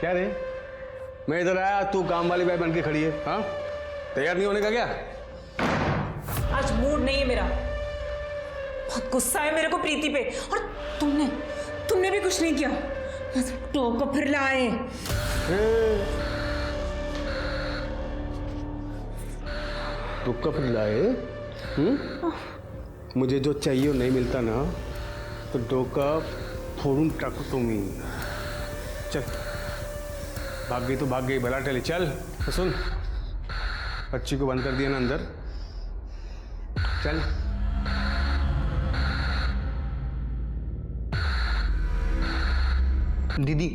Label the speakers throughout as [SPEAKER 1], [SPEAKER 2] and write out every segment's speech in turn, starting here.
[SPEAKER 1] क्या रे? मैं इधर आया, तू काम वाली बाई बन के खड़ी है। हाँ, तैयार नहीं होने का क्या?
[SPEAKER 2] आज मूड नहीं है मेरा। बहुत गुस्सा है मेरे को प्रीति पे। और तुमने भी कुछ नहीं किया। टोको फिर लाए।
[SPEAKER 1] टोको फिर लाए? मुझे जो चाहिए वो नहीं मिलता ना, तो डोका फोड़ूं टाकू तुम्हें। चल, भाग गई तो भाग गई, भला टली। चल तो सुन, बच्ची को बंद कर दिया ना अंदर। चल।
[SPEAKER 3] दीदी,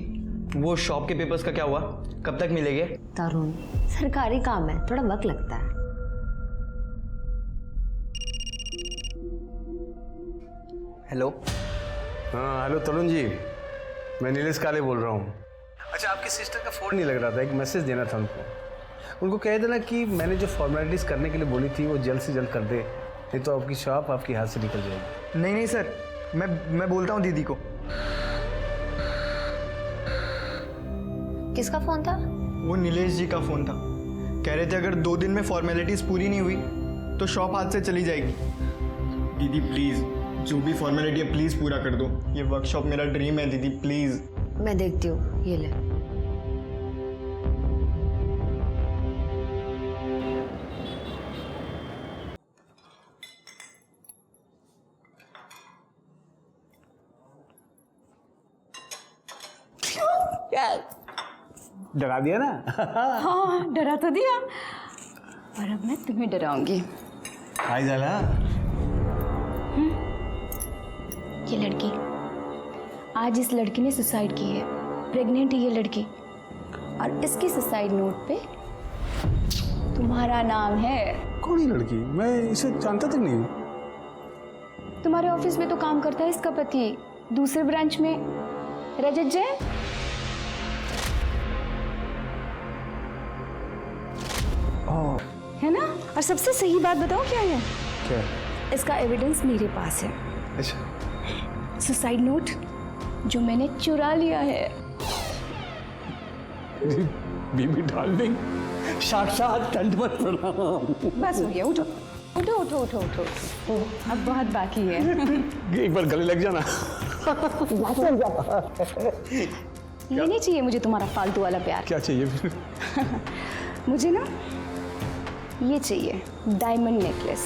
[SPEAKER 3] वो शॉप के पेपर्स का क्या हुआ? कब तक मिलेंगे?
[SPEAKER 4] तरुण, सरकारी काम है, थोड़ा वक्त लगता है।
[SPEAKER 3] हेलो।
[SPEAKER 1] हाँ हेलो तरुण जी, मैं नीलेश काले बोल रहा हूँ। अच्छा, आपकी सिस्टर का फ़ोन नहीं लग रहा था, एक मैसेज देना था उनको कह देना कि मैंने जो फॉर्मेलिटीज़ करने के लिए बोली थी वो जल्द से जल्द कर दे, नहीं तो आपकी शॉप आपके हाथ से निकल जाएगी।
[SPEAKER 3] नहीं सर, मैं बोलता हूँ दीदी को।
[SPEAKER 4] किसका फोन था?
[SPEAKER 3] वो नीलेश जी का फ़ोन था। कह रहे थे अगर 2 दिन में फॉर्मेलिटीज़ पूरी नहीं हुई तो शॉप हाथ से चली जाएगी। दीदी प्लीज़, जो भी फॉर्मेलिटी है प्लीज़ पूरा कर दो। ये वर्कशॉप मेरा ड्रीम है दीदी, प्लीज़।
[SPEAKER 4] मैं देखती हूँ, ये ले।
[SPEAKER 1] डरा दिया ना?
[SPEAKER 4] हाँ, डरा तो दिया, पर अब मैं तुम्हें डराऊंगी।
[SPEAKER 1] आई जाला।
[SPEAKER 5] ये लड़की, आज इस लड़की ने सुसाइड की है। प्रेग्नेंट है ये लड़की, और इसके सुसाइड नोट पे तुम्हारा नाम है।
[SPEAKER 1] कौन ही लड़की? मैं इसे जानता तक नहीं हूँ।
[SPEAKER 5] तुम्हारे ऑफिस में तो काम करता है इसका पति, दूसरे ब्रांच में, रजत जैन। है ना? और सबसे सही बात बताओ क्या है?
[SPEAKER 1] क्या?
[SPEAKER 5] इसका एविडेंस मेरे पास है।
[SPEAKER 1] अच्छा,
[SPEAKER 5] सुसाइड नोट जो मैंने चुरा लिया है।
[SPEAKER 1] बीबी डार्लिंग, साक्षात दंडवत प्रणाम।
[SPEAKER 5] बस हो गया, उठो उठो उठो उठो उठो, अब बहुत बाकी है।
[SPEAKER 1] एक बार गले लग जाना।
[SPEAKER 5] ये नहीं चाहिए मुझे तुम्हारा फालतू वाला प्यार।
[SPEAKER 1] क्या चाहिए फिर?
[SPEAKER 5] मुझे ना ये चाहिए, डायमंड नेकलेस,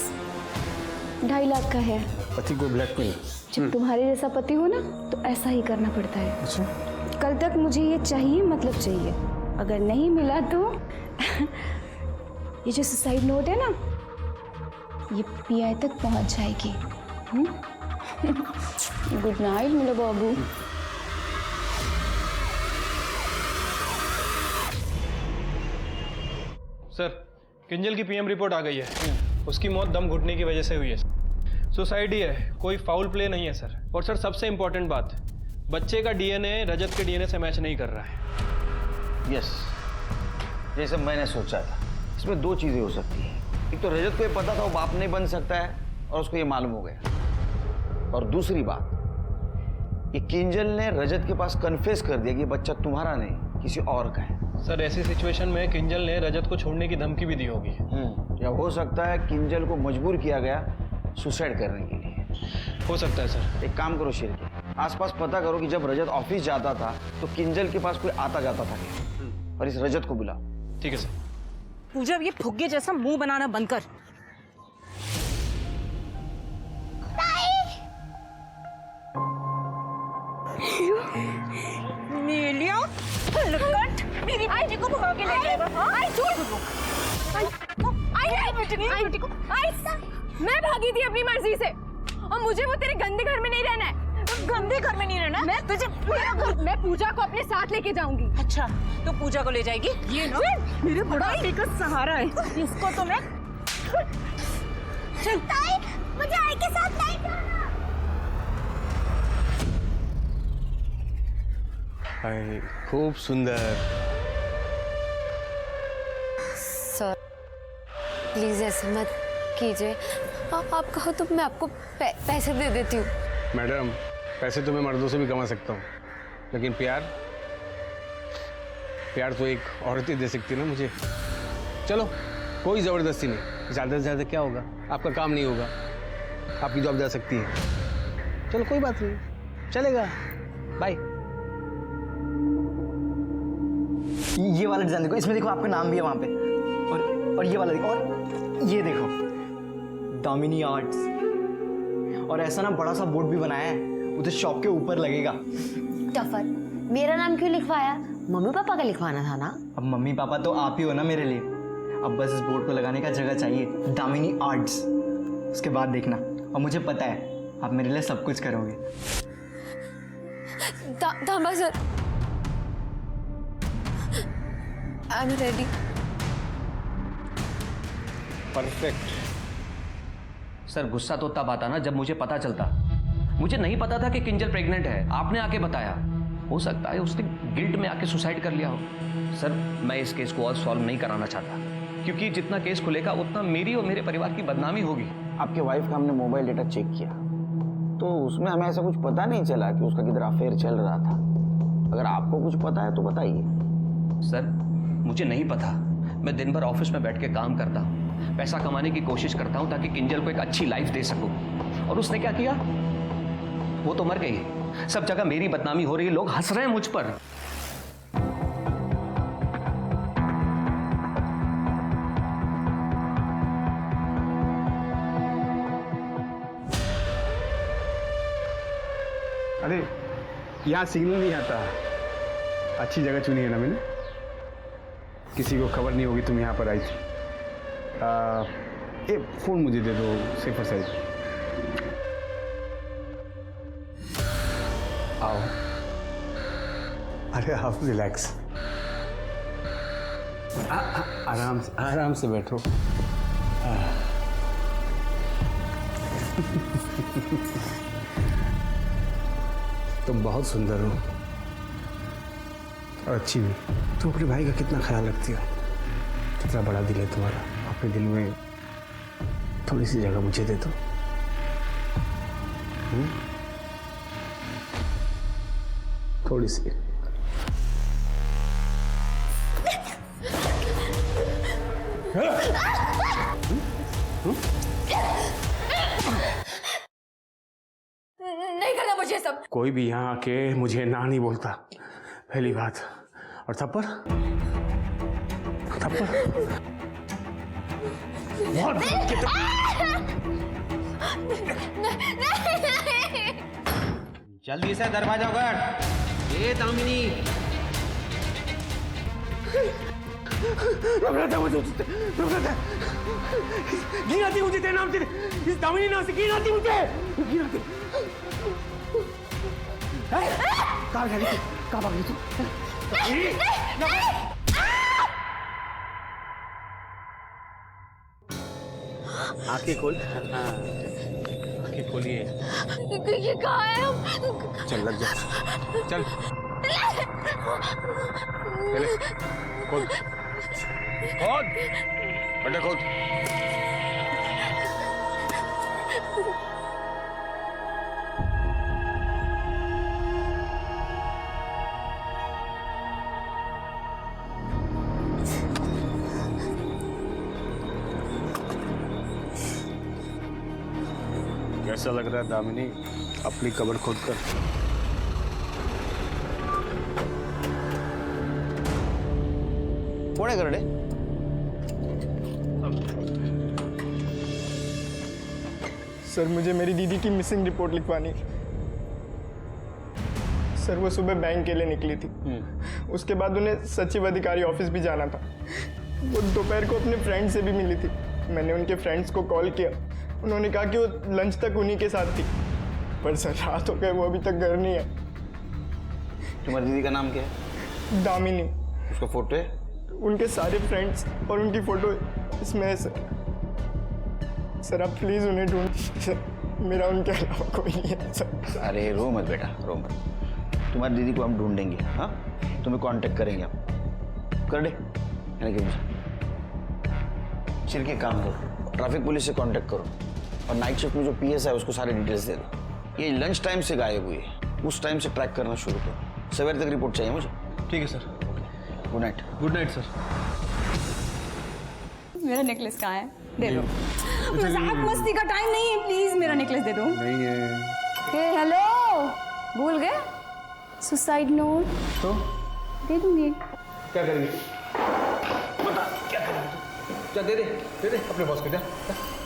[SPEAKER 5] 2.5 लाख का है।
[SPEAKER 1] पति को ब्लैकमेल?
[SPEAKER 5] जब तुम्हारे जैसा पति हो ना तो ऐसा ही करना पड़ता है।
[SPEAKER 1] अच्छा,
[SPEAKER 5] कल तक मुझे ये चाहिए, मतलब चाहिए। अगर नहीं मिला तो ये जो सुसाइड नोट है ना, ये पीआई तक पहुंच जाएगी। गुड नाइट मेरे बाबू।
[SPEAKER 6] सर, किंजल की पीएम रिपोर्ट आ गई है। उसकी मौत दम घुटने की वजह से हुई है। सुसाइड ही है, कोई फाउल प्ले नहीं है सर। और सर सबसे इंपॉर्टेंट बात, बच्चे का डीएनए रजत के डीएनए से मैच नहीं कर रहा है।
[SPEAKER 7] यस, जैसे मैंने सोचा था। इसमें 2 चीज़ें हो सकती हैं। एक तो रजत को ये पता था वो बाप नहीं बन सकता है और उसको ये मालूम हो गया। और दूसरी बात, ये किंजल ने रजत के पास कन्फेस कर दिया कि ये बच्चा तुम्हारा नहीं किसी और का है।
[SPEAKER 6] सर ऐसी सिचुएशन में किंजल ने रजत को छोड़ने की धमकी भी दी होगी।
[SPEAKER 7] या हो सकता है किंजल को मजबूर किया गया सुसाइड करने के लिए।
[SPEAKER 6] हो सकता है सर।
[SPEAKER 7] एक काम करो शेर के, आसपास पता करो कि जब रजत ऑफिस जाता था तो किंजल के पास कोई आता जाता था क्या, और इस रजत को बुला।
[SPEAKER 6] ठीक है सर।
[SPEAKER 2] पूजा, ये फुग्गे जैसा मुंह बनाना बंद कर। नीलिया, लकट, मेरी बेटी को भगा के ले जाएगा। आई बेटी को।
[SPEAKER 5] मैं भागी थी अपनी मर्जी से, और मुझे वो तेरे गंदे घर में नहीं रहना है।
[SPEAKER 2] गंदे घर में नहीं रहना।
[SPEAKER 5] मैं तुझे मैं पूजा को अपने साथ लेके जाऊंगी।
[SPEAKER 2] अच्छा, तो पूजा को ले जाएगी? ये ना मेरे बुढ़ापे का सहारा है। इसको तो मैं
[SPEAKER 5] मुझे आई के साथ नहीं जाना।
[SPEAKER 1] हाय, खूब सुंदर।
[SPEAKER 4] सर प्लीज ऐसे मत कीजिए, आप कहो तो मैं आपको पैसे दे देती हूँ।
[SPEAKER 1] मैडम, पैसे तो मैं मर्दों से भी कमा सकता हूँ, लेकिन प्यार प्यार तो एक औरत ही दे सकती है ना मुझे। चलो कोई ज़बरदस्ती नहीं, ज़्यादा से ज़्यादा क्या होगा, आपका काम नहीं होगा, आपकी जॉब जा सकती है। चलो कोई बात नहीं, चलेगा, बाय।
[SPEAKER 3] ये वाला डिजाइन देखो, इसमें देखो आपका नाम भी है वहाँ पे। और ये वाला देखो, और ये देखो दामिनी आर्ट्स। और ऐसा ना बड़ा सा बोर्ड भी बनाया है, उधर शॉप के ऊपर लगेगा।
[SPEAKER 4] टफर, मेरा नाम क्यों लिखवाया? मम्मी पापा का लिखवाना था ना।
[SPEAKER 3] अब मम्मी पापा तो आप ही हो ना मेरे लिए। अब बस इस बोर्ड को लगाने का जगह चाहिए, दामिनी आर्ट्स। उसके बाद देखना, और मुझे पता है आप मेरे लिए सब कुछ करोगे।
[SPEAKER 4] धामा sir, I am ready.
[SPEAKER 1] Perfect.
[SPEAKER 8] Sir गुस्सा तो तब आता ना जब मुझे पता चलता। मुझे नहीं पता था कि किंजल प्रेग्नेंट है, आपने आके बताया। हो सकता है उसने गिल्ट में आके सुसाइड कर लिया हो। सर मैं इस केस को और सॉल्व नहीं कराना चाहता, क्योंकि जितना केस खुलेगा उतना मेरी और मेरे परिवार की बदनामी होगी।
[SPEAKER 7] आपके वाइफ का हमने मोबाइल डेटा चेक किया तो उसमें हमें ऐसा कुछ पता नहीं चला कि उसका किधर अफेयर चल रहा था। अगर आपको कुछ पता है तो बताइए।
[SPEAKER 8] सर मुझे नहीं पता। मैं दिन भर ऑफिस में बैठ के काम करता हूँ, पैसा कमाने की कोशिश करता हूँ ताकि किंजल को एक अच्छी लाइफ दे सकूँ। और उसने क्या किया? वो तो मर गई। सब जगह मेरी बदनामी हो रही है, लोग हंस रहे हैं मुझ पर।
[SPEAKER 1] अरे यहाँ सिग्नल नहीं आता। अच्छी जगह चुनी है ना मैंने, किसी को खबर नहीं होगी तुम यहाँ पर आई थी। ये फोन मुझे दे दो, सेफर साइड। आओ। अरे आप रिलैक्स, आराम से बैठो। तुम बहुत सुंदर हो और अच्छी भी। तुम अपने भाई का कितना ख्याल रखती हो, कितना बड़ा दिल है तुम्हारा। अपने दिल में थोड़ी सी जगह मुझे दे दो। थोड़ी सी।
[SPEAKER 4] नहीं करना मुझे सब।
[SPEAKER 1] कोई भी यहाँ आके मुझे ना नहीं बोलता, पहली बात। और थप्पड़ बहुत
[SPEAKER 8] जल्दी से दरवाजा उघड़। ये दामिनी।
[SPEAKER 1] घी आती मुझे तेरे नाम से, इस दामिनी नाम से घी आती मुझे। घी आती। कहाँ भागी तू? कहाँ भागी तू? आंखें खोल। आंखें खोलिए।
[SPEAKER 4] ये कहाँ है हम?
[SPEAKER 1] चल लग जा, चल। पहले खोल, खोल, बेटा खोल। कैसा लग रहा है दामिनी, अपनी कब्र खोद कर?
[SPEAKER 7] कोण आहे करडे?
[SPEAKER 3] सर मुझे मेरी दीदी की मिसिंग रिपोर्ट लिखवानी है। सर वो सुबह बैंक के लिए निकली थी, उसके बाद उन्हें सचिव अधिकारी ऑफिस भी जाना था। वो दोपहर को अपने फ्रेंड से भी मिली थी। मैंने उनके फ्रेंड्स को कॉल किया, उन्होंने कहा कि वो लंच तक उन्हीं के साथ थी। पर सर रात हो गए, वो अभी तक घर नहीं है।
[SPEAKER 7] तुम्हारी दीदी का नाम क्या है?
[SPEAKER 3] दामिनी।
[SPEAKER 7] उसका फोटो है?
[SPEAKER 3] उनके सारे फ्रेंड्स और उनकी फोटो इसमें है सर। सर आप प्लीज उन्हें ढूंढ, सर मेरा उनके अलावा कोई नहीं है सर।
[SPEAKER 7] अरे रो मत बेटा, रो मत। तुम्हारी दीदी को हम ढूंढेंगे, हाँ तुम्हें कांटेक्ट करेंगे हम। कर दे चल के काम करो, ट्रैफिक पुलिस से कांटेक्ट करो और नाइट शिफ्ट में जो पीएस है उसको सारे डिटेल्स दे दो। ये लंच टाइम से गायब हुई है, उस टाइम से ट्रैक करना शुरू करो। सवेरे तक रिपोर्ट चाहिए मुझे।
[SPEAKER 6] ठीक है sir.
[SPEAKER 7] Good night.
[SPEAKER 6] Good night sir.
[SPEAKER 5] मेरा नेकलेस कहाँ है? दे दो। मजाक मस्ती का टाइम नहीं है, प्लीज मेरा नेकलेस दे दो।
[SPEAKER 1] नहीं है
[SPEAKER 5] हे हेलो, भूल गए? सुसाइड नोट
[SPEAKER 1] तो
[SPEAKER 5] दे दूंगी।
[SPEAKER 1] क्या करेंगे? बता क्या करेंगे तू? क्या दे दे अपने बॉस को जा।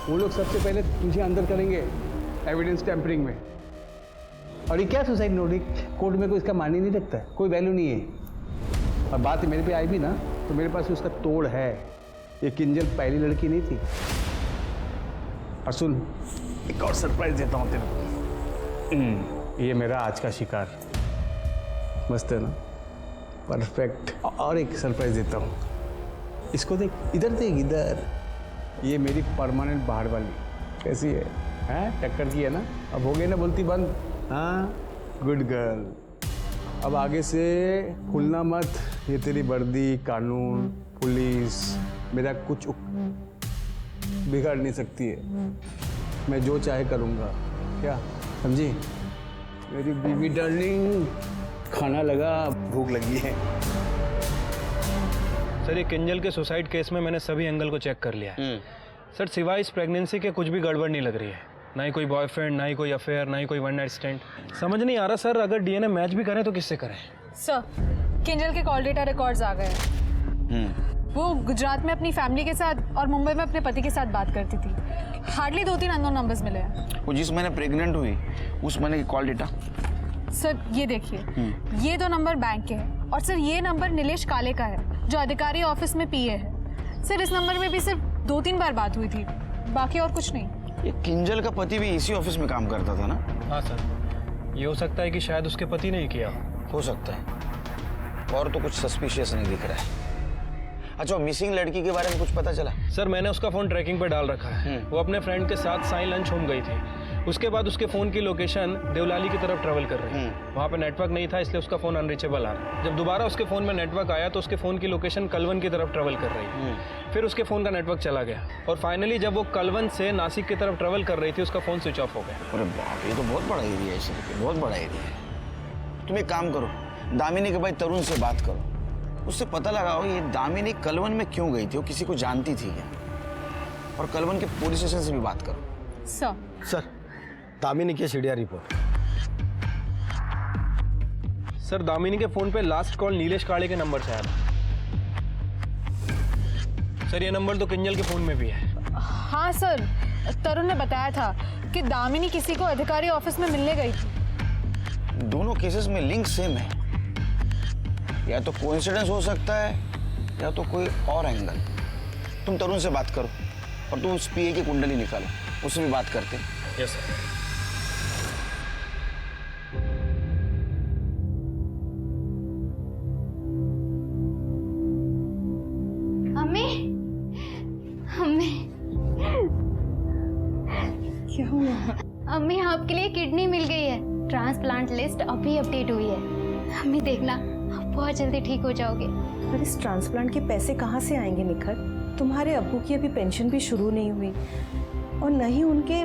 [SPEAKER 1] वो लोग सबसे पहले तुझे अंदर करेंगे एविडेंस टैंपरिंग में। और ये क्या सुसाइड नोट, कोर्ट में कोई इसका मायने नहीं रखता है, कोई वैल्यू नहीं है। और बात मेरे पे आई भी ना तो मेरे पास उसका तोड़ है। ये किंजल पहली लड़की नहीं थी। और सुन, एक और सरप्राइज देता हूँ तेरे को। ये मेरा आज का शिकार मस्त है ना, परफेक्ट। और एक सरप्राइज देता हूँ, इसको देख, इधर देख, इधर। ये मेरी परमानेंट बाहर वाली कैसी है? हैं, टक्कर की है ना? अब हो गई ना बोलती बंद? हाँ, गुड गर्ल। अब आगे से भूलना मत, ये तेरी वर्दी, कानून, पुलिस मेरा कुछ बिगाड़ नहीं सकती है। मैं जो चाहे करूँगा, क्या समझी? मेरी बीबी डार्लिंग, खाना लगा, भूख लगी है।
[SPEAKER 6] सर ये किंजल के सुसाइड केस में मैंने सभी एंगल को चेक कर लिया है। सर सिवाय इस प्रेगनेंसी के कुछ भी गड़बड़ नहीं लग रही है। ना ही कोई बॉयफ्रेंड, ना ही कोई अफेयर, ना ही कोई वन नाइट स्टैंड। समझ नहीं आ रहा सर, अगर डीएनए मैच भी करें तो किससे करें?
[SPEAKER 9] सर, किंजल के कॉल डेटा रिकॉर्ड्स आ गए हैं। वो गुजरात में अपनी फैमिली के साथ और मुंबई में अपने पति के साथ बात करती थी। हार्डली 2-3 अननोन नंबर्स मिले हैं।
[SPEAKER 7] वो जिस महीने प्रेग्नेंट हुई उस महीने की कॉल डेटा।
[SPEAKER 9] सर ये देखिए, ये 2 नंबर बैंक के हैं और सर ये नंबर नीलेश काले का है जो अधिकारी ऑफिस में पीए है। सर इस नंबर में भी सिर्फ 2-3 बार बात हुई थी, बाकी और कुछ नहीं।
[SPEAKER 7] ये किंजल का पति भी इसी ऑफिस में काम करता था ना?
[SPEAKER 6] हाँ सर, ये हो सकता है कि शायद उसके पति ने ही किया
[SPEAKER 7] हो सकता है। और तो कुछ सस्पिशियस नहीं दिख रहा है। अच्छा, मिसिंग लड़की के बारे में कुछ पता चला?
[SPEAKER 6] सर मैंने उसका फ़ोन ट्रैकिंग पे डाल रखा है। वो अपने फ्रेंड के साथ साई लंच होम गई थी। उसके बाद उसके फ़ोन की लोकेशन देवलाली की तरफ ट्रैवल कर रही है। वहाँ पे नेटवर्क नहीं था, इसलिए उसका फ़ोन अनरीचेबल आ रहा है। जब दोबारा उसके फ़ोन में नेटवर्क आया तो उसके फ़ोन की लोकेशन कलवन की तरफ ट्रैवल कर रही है। फिर उसके फ़ोन का नेटवर्क चला गया और फाइनली जब वो कलवन से नासिक की तरफ ट्रैवल कर रही थी उसका फ़ोन स्विच ऑफ हो गया।
[SPEAKER 7] अरे बाप, ये तो बहुत बड़ा एरिया है, इसे बहुत बड़ा एरिया है। तुम एक काम करो, दामिनी के भाई तरुण से बात करो, उससे पता लगाओ ये दामिनी कलवन में क्यों गई थी, वो किसी को जानती थी क्या? और कलवन के पुलिस स्टेशन से भी बात करो।
[SPEAKER 10] सर दामिनी की सीडीआर रिपोर्ट।
[SPEAKER 6] सर दामिनी के फ़ोन पे लास्ट कॉल नीलेश काले के नंबर से आया था। सर ये नंबर तो किंजल के फ़ोन में भी है।
[SPEAKER 9] हाँ सर, तरुण ने बताया था कि दामिनी किसी को अधिकारी ऑफिस में मिलने गई थी।
[SPEAKER 7] दोनों केसेस में लिंक सेम है। या तो कोइंसिडेंस हो सकता है या तो कोई और एंगल। तुम तरुण से बात करो और तुम उस पीए की कुंडली निकालो, उससे भी बात करते हैं।
[SPEAKER 6] Yes sir.
[SPEAKER 5] अम्मी, अम्मी,
[SPEAKER 9] क्या हुआ?
[SPEAKER 5] अम्मी आपके लिए किडनी मिल गई है। ट्रांसप्लांट लिस्ट अभी अपडेट हुई है। अम्मी देखना, आप बहुत जल्दी ठीक हो जाओगे।
[SPEAKER 2] पर इस ट्रांसप्लांट के पैसे कहाँ से आएंगे निखर? तुम्हारे अब्बू की अभी पेंशन भी शुरू नहीं हुई और न ही उनके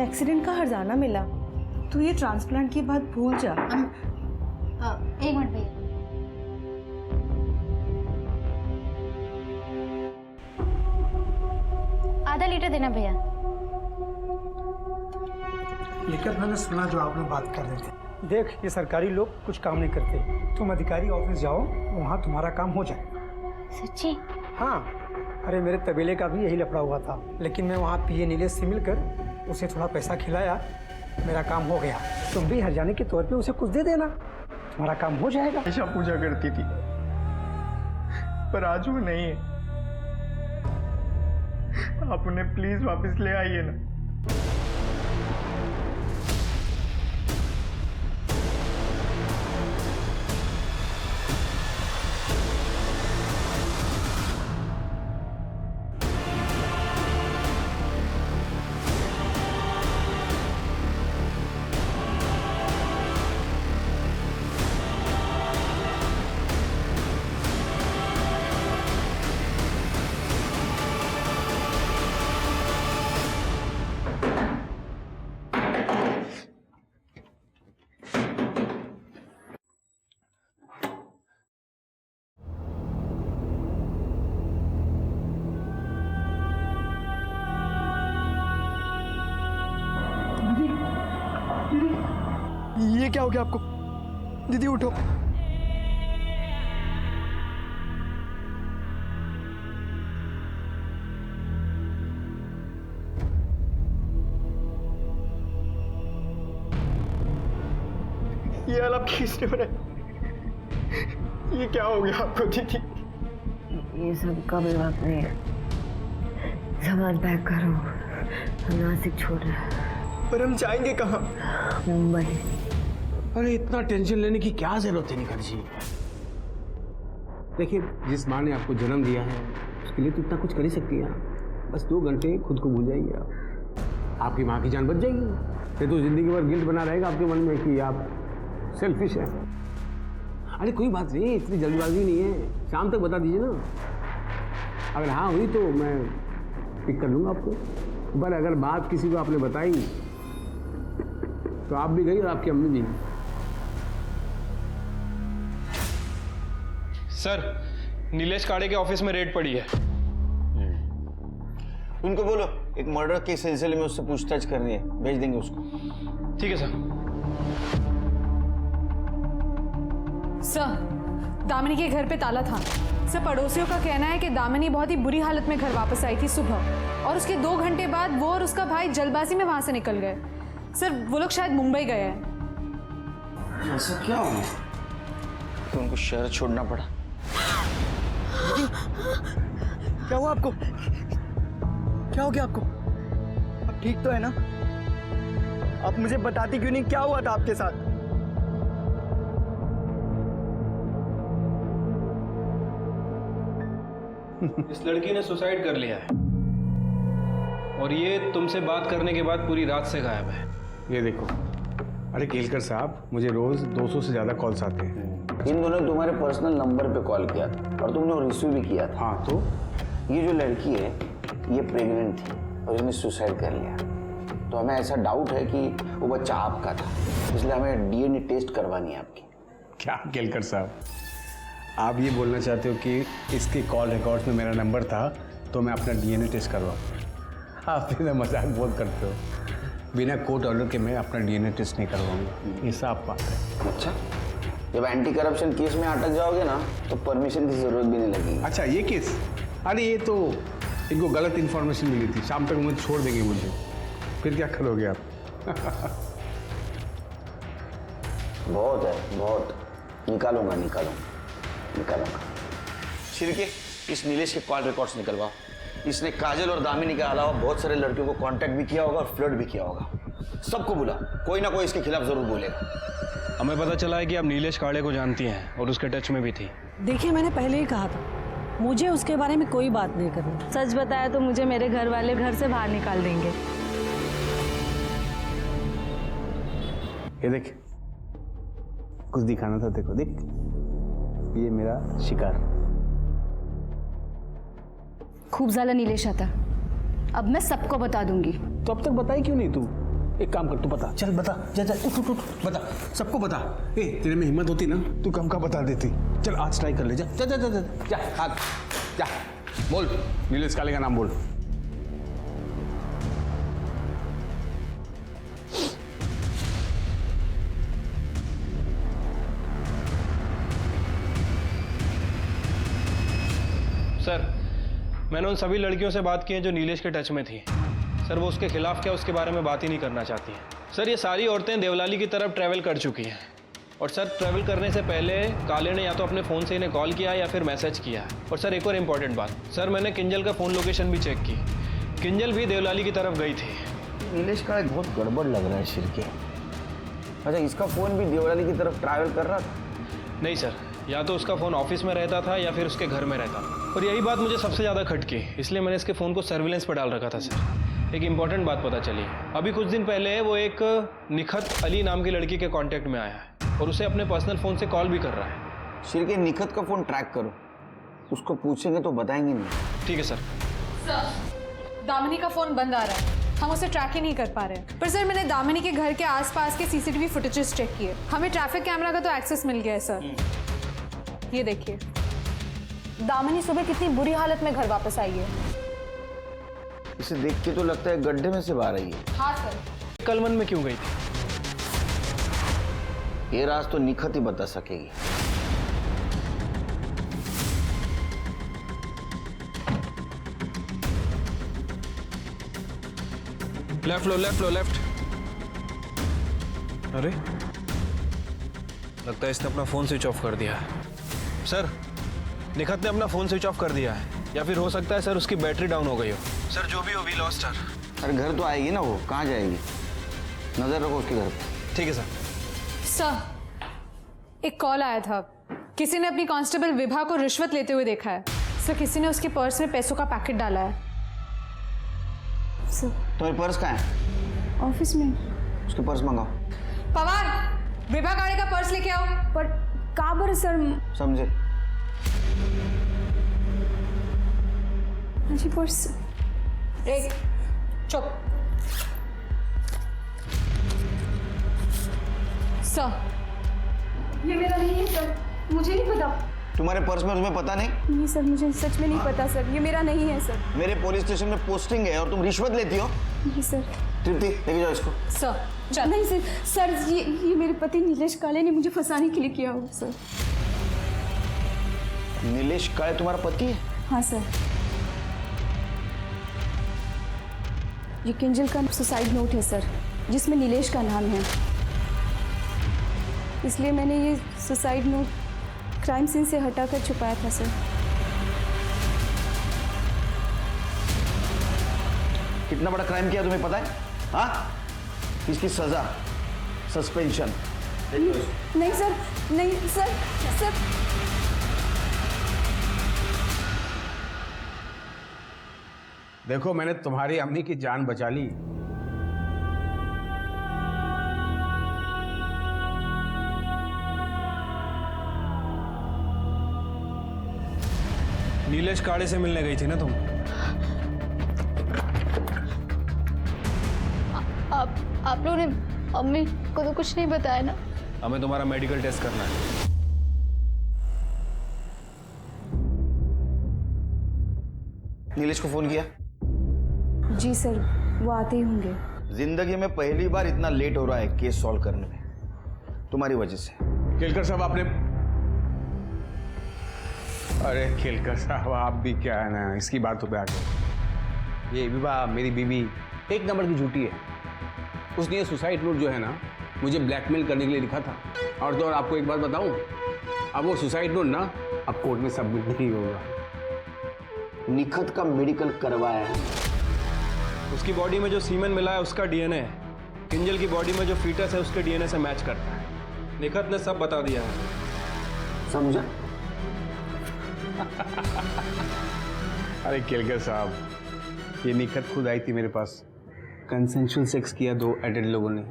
[SPEAKER 2] एक्सीडेंट का हर्जाना मिला। तू ये ट्रांसप्लांट की बात भूल जा।
[SPEAKER 5] एक मिनट भैया। आधा लीटर देना भैया।
[SPEAKER 11] लेकर मैंने सुना जो आप लोग बात कर रहे थे। देख, ये सरकारी लोग कुछ काम नहीं करते। तुम अधिकारी ऑफिस जाओ, वहाँ तुम्हारा काम हो जाएगा।
[SPEAKER 5] सच्ची?
[SPEAKER 11] हाँ, अरे मेरे तबेले का भी यही लफड़ा हुआ था, लेकिन मैं वहाँ पीए नीलेश से मिलकर उसे थोड़ा पैसा खिलाया, मेरा काम हो गया। तुम भी हर्जाने के तौर पे उसे कुछ दे देना, तुम्हारा काम हो जाएगा।
[SPEAKER 3] हमेशा पूजा करती थी पर आज वो नहीं है। आप उन्हें प्लीज वापस ले आइए ना। ये क्या हो गया आपको? दीदी उठो। ये हालत किसने बनाया? ये क्या हो गया आपको दीदी?
[SPEAKER 4] ये सब का भी बात नहीं है। सामान पैक करो, हम नासिक छोड़ रहे हैं।
[SPEAKER 3] पर हम जाएंगे कहाँ?
[SPEAKER 4] मुंबई।
[SPEAKER 1] अरे इतना टेंशन लेने की क्या जरूरत है निखिल जी? देखिए, जिस माँ ने आपको जन्म दिया है उसके लिए तो इतना कुछ कर ही सकती है आप। बस 2 घंटे खुद को भूल जाइए आप, आपकी माँ की जान बच जाएगी। फिर तो जिंदगी भर गिल्ट बना रहेगा आपके मन में कि आप सेल्फिश हैं। अरे कोई बात नहीं, इतनी जल्दबाजी नहीं है, शाम तक बता दीजिए ना। अगर हाँ हुई तो मैं पिक कर लूँगा आपको, पर अगर बात किसी को आपने बताई तो आप भी गई और आपकी अम्मी भी।
[SPEAKER 6] सर, नीलेश काड़े के ऑफिस में रेड पड़ी है।
[SPEAKER 7] उनको बोलो एक मर्डर के सिलसिले में उससे पूछताछ करनी है, भेज देंगे उसको।
[SPEAKER 6] ठीक है सर।
[SPEAKER 9] सर, दामिनी के घर पे ताला था। सर, पड़ोसियों का कहना है कि दामिनी बहुत ही बुरी हालत में घर वापस आई थी सुबह, और उसके 2 घंटे बाद वो और उसका भाई जल्दबाजी में वहां से निकल गए। सर, वो लोग शायद मुंबई गए हैं।
[SPEAKER 7] ऐसा क्या हो गया तो उनको शहर छोड़ना पड़ा?
[SPEAKER 3] क्या हुआ आपको? क्या हो गया आपको? आप ठीक तो है ना? आप मुझे बताती क्यों नहीं, क्या हुआ था आपके साथ?
[SPEAKER 6] इस लड़की ने सुसाइड कर लिया है और ये तुमसे बात करने के बाद पूरी रात से गायब है।
[SPEAKER 1] ये देखो, अरे केलकर साहब, मुझे रोज 200 से ज्यादा कॉल्स आते हैं।
[SPEAKER 7] इन दोनों ने तुम्हारे पर्सनल नंबर पे कॉल किया था और तुमने रिसीव भी किया था।
[SPEAKER 1] हाँ, तो
[SPEAKER 7] ये जो लड़की है ये प्रेग्नेंट थी और इसने सुसाइड कर लिया, तो हमें ऐसा डाउट है कि वो बच्चा आपका था, इसलिए हमें डीएनए टेस्ट करवानी है आपकी।
[SPEAKER 1] क्या केलकर साहब, आप ये बोलना चाहते हो कि इसके कॉल रिकॉर्ड्स में मेरा नंबर था तो मैं अपना डीएनए टेस्ट करवाऊँ? आप बिना मजाक बहुत करते हो। बिना कोर्ट ऑर्डर के मैं अपना डीएनए टेस्ट नहीं करवाऊंगा, ये साफ बात है।
[SPEAKER 7] अच्छा, जब एंटी करप्शन केस में अटक जाओगे ना तो परमिशन की जरूरत भी नहीं लगेगी।
[SPEAKER 1] अच्छा, ये केस? अरे ये तो इनको गलत इन्फॉर्मेशन मिली थी, शाम तक मुझे छोड़ देंगे मुझे, फिर क्या करोगे आप?
[SPEAKER 7] बहुत है, बहुत। निकालूंगा। शिरके, इस नीलेश के कॉल रिकॉर्ड्स निकलवाओ। इसने काजल और दामिनी के अलावा बहुत सारे लड़कियों को कांटेक्ट भी किया होगा और फ्लर्ट भी किया होगा। सबको बुला, कोई ना कोई इसके खिलाफ जरूर बोलेगा।
[SPEAKER 6] हमें पता चला है कि आप नीलेश काड़े को जानती हैं और उसके टच में भी थी।
[SPEAKER 12] देखिए, मैंने पहले ही कहा था, मुझे उसके बारे में कोई बात नहीं करनी। सच बताया तो मुझे मेरे घर वाले घर से बाहर निकाल देंगे।
[SPEAKER 1] ये देख, कुछ दिखाना था, देखो देख, ये मेरा शिकार।
[SPEAKER 5] खूब ज़्यादा नीलेश आता, अब मैं सबको बता दूंगी।
[SPEAKER 1] तो अब तक बताई क्यों नहीं तू? एक काम कर, तू बता, चल बता, जा उठ, बता, सबको बता। तेरे में हिम्मत होती ना तू कम का बता देती। चल आज ट्राई कर ले, जा, बोल, नीलेश काले का नाम बोल।
[SPEAKER 6] सर, मैंने उन सभी लड़कियों से बात की है जो नीलेश के टच में थी। सर, वो उसके खिलाफ क्या उसके बारे में बात ही नहीं करना चाहती हैं। सर, ये सारी औरतें देवलाली की तरफ ट्रैवल कर चुकी हैं और सर, ट्रैवल करने से पहले काले ने या तो अपने फ़ोन से इन्हें कॉल किया या फिर मैसेज किया। और सर, एक और इम्पॉर्टेंट बात, सर, मैंने किंजल का फ़ोन लोकेशन भी चेक की, किंजल भी देवलाली की तरफ गई थी।
[SPEAKER 7] नीलेश का बहुत गड़बड़ लग रहा है शिरके। अच्छा, इसका फ़ोन भी देवलाली की तरफ ट्रैवल कर रहा था?
[SPEAKER 6] नहीं सर, या तो उसका फ़ोन ऑफिस में रहता था या फिर उसके घर में रहता था, और यही बात मुझे सबसे ज़्यादा खटकी, इसलिए मैंने इसके फ़ोन को सर्विलेंस पर डाल रखा था। सर, एक इम्पॉर्टेंट बात पता चली, अभी कुछ दिन पहले वो एक निखत अली नाम की लड़की के कांटेक्ट में आया है और उसे अपने पर्सनल फ़ोन से कॉल भी कर रहा है।
[SPEAKER 7] शिरके, निखत का फ़ोन ट्रैक करो, उसको पूछेंगे तो बताएंगे नहीं।
[SPEAKER 6] ठीक है सर।
[SPEAKER 9] दामिनी का फ़ोन बंद आ रहा है, हम उसे ट्रैक ही नहीं कर पा रहे हैं। पर सर, मैंने दामिनी के घर के आसपास के सीसीटीवी फुटेजेस चेक किए, हमें ट्रैफिक कैमरा का तो एक्सेस मिल गया है सर। ये देखिए, दामिनी सुबह कितनी बुरी हालत में घर वापस आई है।
[SPEAKER 7] इसे देख के तो लगता है गड्ढे में से बाहर आई है।
[SPEAKER 9] हाँ सर।
[SPEAKER 6] कल मन में क्यों गई थी?
[SPEAKER 7] ये राज तो निखत ही बता सकेगी।
[SPEAKER 6] लेफ्ट लो, लेफ्ट लो, लेफ्ट। अरे लगता है इसने अपना फोन स्विच ऑफ कर दिया है। सर, निखत ने अपना फोन स्विच ऑफ कर दिया है, या फिर हो सकता है सर उसकी बैटरी डाउन हो गई हो। सर जो भी हो, वी लॉस्ट हर।
[SPEAKER 7] अरे घर तो आएगी ना, वो कहाँ जाएगी? नजर रखो उसके घर पे।
[SPEAKER 6] ठीक है सर।
[SPEAKER 9] सर, एक कॉल आया था, किसी ने अपनी कांस्टेबल विभा को रिश्वत लेते हुए देखा है। सर, किसी ने उसके पर्स में पैसों का पैकेट डाला है।
[SPEAKER 5] सर,
[SPEAKER 7] तुम्हारे पर्स कहाँ है?
[SPEAKER 5] ऑफिस में।
[SPEAKER 7] उसके पर्स मंगाओ।
[SPEAKER 9] पवार, विभा गाड़ी का पर्स लेके आओ।
[SPEAKER 5] पर कहाँ पर सर?
[SPEAKER 7] समझे?
[SPEAKER 5] जी पर्स।
[SPEAKER 9] एक चुप। सर,
[SPEAKER 5] ये मेरा नहीं है सर, मुझे नहीं पता।
[SPEAKER 7] तुम्हारे पर्स में तुम्हें पता नहीं?
[SPEAKER 5] नहीं सर, मुझे सच में नहीं पता सर, ये मेरा नहीं है सर।
[SPEAKER 7] मेरे पुलिस स्टेशन में पोस्टिंग है और तुम रिश्वत लेती हो?
[SPEAKER 5] नहीं सर।
[SPEAKER 7] तृप्ति, लेके जाओ इसको।
[SPEAKER 9] सर, चल।
[SPEAKER 5] नहीं सर, सर ये मेरे पति नीलेश काले ने मुझे फंसाने के लिए किया होगा सर।
[SPEAKER 7] नीलेश काले तुम्हारा पति है?
[SPEAKER 5] हाँ सर। ये किंजल का सुसाइड नोट है सर, जिसमें नीलेश का नाम है। इसलिए मैंने ये सुसाइड नोट क्राइम सीन से हटाकर छुपाया था सर।
[SPEAKER 7] कितना बड़ा क्राइम किया तुम्हें पता है? हाँ? इसकी सजा सस्पेंशन।
[SPEAKER 5] नहीं सर, नहीं सर, सर।
[SPEAKER 1] देखो, मैंने तुम्हारी अम्मी की जान बचा ली।
[SPEAKER 6] नीलेश काले से मिलने गई थी ना तुम?
[SPEAKER 5] आप लोगों ने अम्मी को तो कुछ नहीं बताया ना?
[SPEAKER 6] हमें तुम्हारा मेडिकल टेस्ट करना है।
[SPEAKER 7] नीलेश को फोन किया?
[SPEAKER 5] जी सर, वो आते ही होंगे।
[SPEAKER 7] जिंदगी में पहली बार इतना लेट हो रहा है केस सॉल्व करने में, तुम्हारी वजह से।
[SPEAKER 1] केलकर साहब, आपने... अरे केलकर साहब, आप भी क्या है ना, इसकी बातों पे आ गए। ये विवाह, मेरी बीवी एक नंबर की झूठी है। उसने ये सुसाइड नोट जो है ना, मुझे ब्लैकमेल करने के लिए लिखा था। और तो और आपको एक बात बताऊं, अब वो सुसाइड नोट ना अब कोर्ट में सबमिट नहीं होगा।
[SPEAKER 7] निखत का मेडिकल करवाया है।
[SPEAKER 6] उसकी बॉडी में जो सीमेन मिला है उसका डीएनए किंजल की बॉडी में जो फीटस है उसके डीएनए से मैच करता है। निखत ने सब बता दिया है।
[SPEAKER 7] समझा?
[SPEAKER 1] अरे केलकर साहब, ये निखत खुद आई थी मेरे पास। कंसेंशुअल सेक्स किया दो एडेड लोगों ने।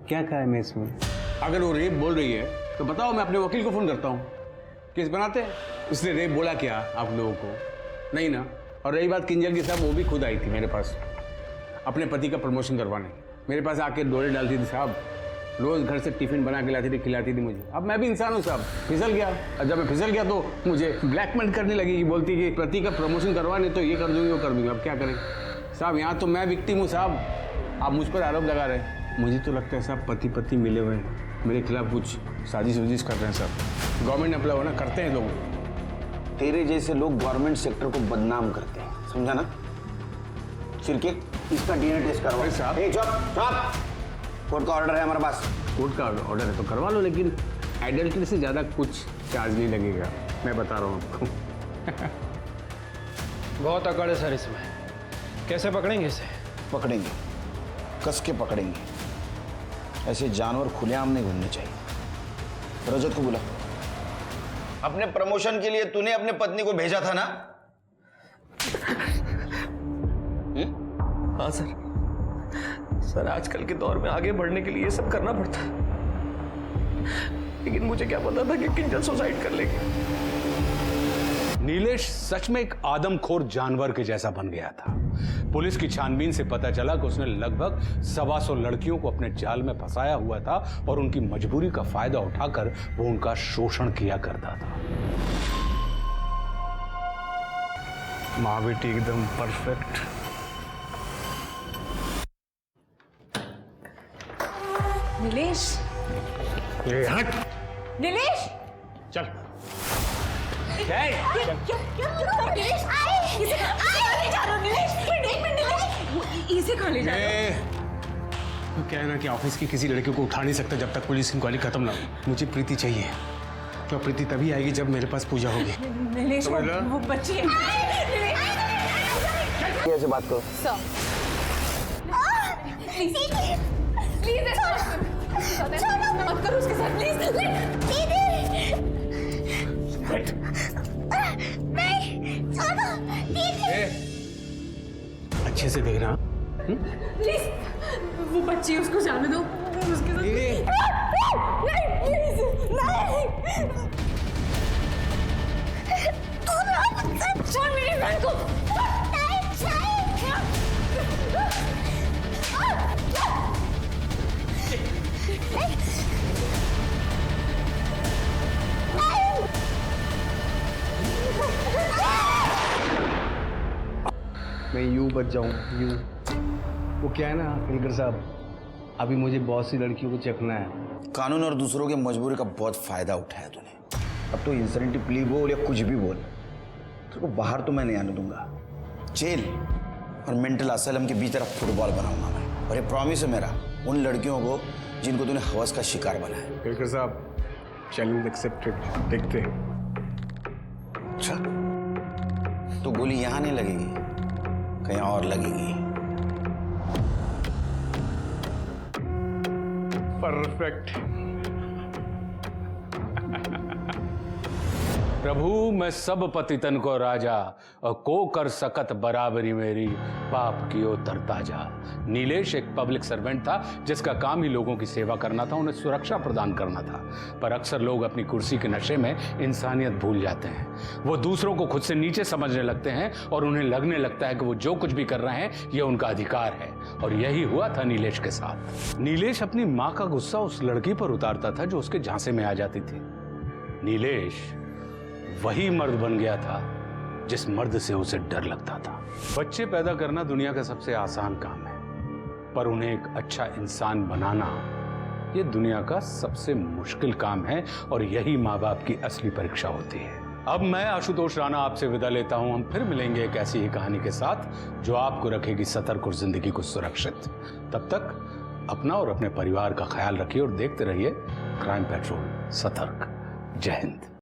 [SPEAKER 1] क्या कहा है मैं इसमें? अगर वो रेप बोल रही है तो बताओ, मैं अपने वकील को फोन करता हूँ, केस बनाते हैं। उसने रेप बोला क्या आप लोगों को? नहीं ना। और रही बात किंजल की साहब, वो भी खुद आई थी मेरे पास अपने पति का प्रमोशन करवाने। मेरे पास आके डोरे डालती थी साहब, रोज घर से टिफिन बना के लाती थी, खिलाती थी मुझे। अब मैं भी इंसान हूँ साहब, फिसल गया। और जब मैं फिसल गया तो मुझे ब्लैकमेल करने लगी कि बोलती कि पति का प्रमोशन करवाने तो ये कर दूंगी वो कर दूंगी। अब क्या करें साहब, यहाँ तो मैं विक्टिम हूँ साहब, आप मुझ पर आरोप लगा रहे हैं। मुझे तो लगता है साहब पति पति मिले हुए हैं, मेरे खिलाफ कुछ साजिश वजिश कर रहे हैं साहब। गवर्नमेंट अप्लाई होना करते हैं लोग।
[SPEAKER 7] तेरे जैसे लोग गवर्नमेंट सेक्टर को बदनाम करते हैं, समझा ना? चिरके, इसका डीएनए टेस्ट करवाओ।
[SPEAKER 1] साहब,
[SPEAKER 7] कोर्ट का ऑर्डर है हमारे पास।
[SPEAKER 1] कोर्ट का ऑर्डर है तो करवा लो, लेकिन एडल्ट्री से ज़्यादा कुछ चार्ज नहीं लगेगा, मैं बता रहा हूँ आपको।
[SPEAKER 6] बहुत अकड़ है सर इसमें, कैसे पकड़ेंगे इसे?
[SPEAKER 7] पकड़ेंगे, कस के पकड़ेंगे। ऐसे जानवर खुलेआम नहीं घूमने चाहिए। रजत को बुला। अपने प्रमोशन के लिए तूने अपने पत्नी को भेजा था ना?
[SPEAKER 8] हाँ सर। सर, आजकल के दौर में आगे बढ़ने के लिए ये सब करना पड़ता है, लेकिन मुझे क्या पता था कि किंजल सुसाइड कर लेगी।
[SPEAKER 13] नीलेश सच में एक आदमखोर जानवर के जैसा बन गया था। पुलिस की छानबीन से पता चला कि उसने लगभग 125 लड़कियों को अपने जाल में फंसाया हुआ था और उनकी मजबूरी का फायदा उठाकर वो उनका शोषण किया करता था।
[SPEAKER 1] माँ बेटी एकदम परफेक्ट।
[SPEAKER 2] नीलेश,
[SPEAKER 1] ए, हट।
[SPEAKER 12] नीलेश
[SPEAKER 1] चल
[SPEAKER 12] इसे कहाँ ले जा रहे हो?
[SPEAKER 1] तो क्या है ना कि ऑफिस की किसी लड़के को उठा नहीं सकता जब तक पुलिस इंक्वायरी खत्म ना हो। मुझे प्रीति चाहिए, तो प्रीति तभी आएगी जब मेरे पास पूजा होगी।
[SPEAKER 12] नीलेश वो बच्ची
[SPEAKER 7] कैसे बात करो?
[SPEAKER 9] प्लीज मत करो उसके साथ प्लीज।
[SPEAKER 1] अच्छे से देखना।
[SPEAKER 9] प्लीज वो बच्ची उसको जाने दो उसके साथ। नहीं प्लीज नहीं। छोड़ मेरी बहन को।
[SPEAKER 1] मैं यूं बच जाऊं, यूं। वो क्या है ना दिनकर साहब, अभी मुझे बहुत सी लड़कियों को चखना है।
[SPEAKER 7] कानून और दूसरों की मजबूरी का बहुत फायदा उठाया तूने। अब तो इंसेंटिव प्ली बोल या कुछ भी बोल, तेरे को बाहर तो मैं नहीं आने दूंगा। जेल और मेंटल असाइलम के बीच तेरा फुटबॉल बनाऊंगा मैं। और ये प्रॉमिस है मेरा उन लड़कियों को जिनको तूने हवस का शिकार बनाया।
[SPEAKER 1] दिनकर साहब, चैलेंज एक्सेप्टेड। देखते हैं।
[SPEAKER 7] अच्छा, तो गोली यहां नहीं लगेगी, कहीं और लगेगी।
[SPEAKER 1] परफेक्ट।
[SPEAKER 13] प्रभु मैं सब पतितन को राजा और को कर सकत बराबरी मेरी पाप कियो तरता जा। नीलेश एक पब्लिक सर्वेंट था जिसका काम ही लोगों की सेवा करना था, उन्हें सुरक्षा प्रदान करना था। पर अक्सर लोग अपनी कुर्सी के नशे में इंसानियत भूल जाते हैं। वो दूसरों को खुद से नीचे समझने लगते हैं और उन्हें लगने लगता है कि वो जो कुछ भी कर रहे हैं ये उनका अधिकार है। और यही हुआ था नीलेश के साथ। नीलेश अपनी माँ का गुस्सा उस लड़की पर उतारता था जो उसके झांसे में आ जाती थी। नीलेश वही मर्द बन गया था जिस मर्द से उसे डर लगता था। बच्चे पैदा करना दुनिया का सबसे आसान काम है, पर उन्हें एक अच्छा इंसान बनाना ये दुनिया का सबसे मुश्किल काम है। और यही माँ बाप की असली परीक्षा होती है। अब मैं आशुतोष राणा आपसे विदा लेता हूं। हम फिर मिलेंगे एक ऐसी ही कहानी के साथ जो आपको रखेगी सतर्क और जिंदगी को सुरक्षित। तब तक अपना और अपने परिवार का ख्याल रखिए और देखते रहिए क्राइम पेट्रोल। सतर्क। जय हिंद।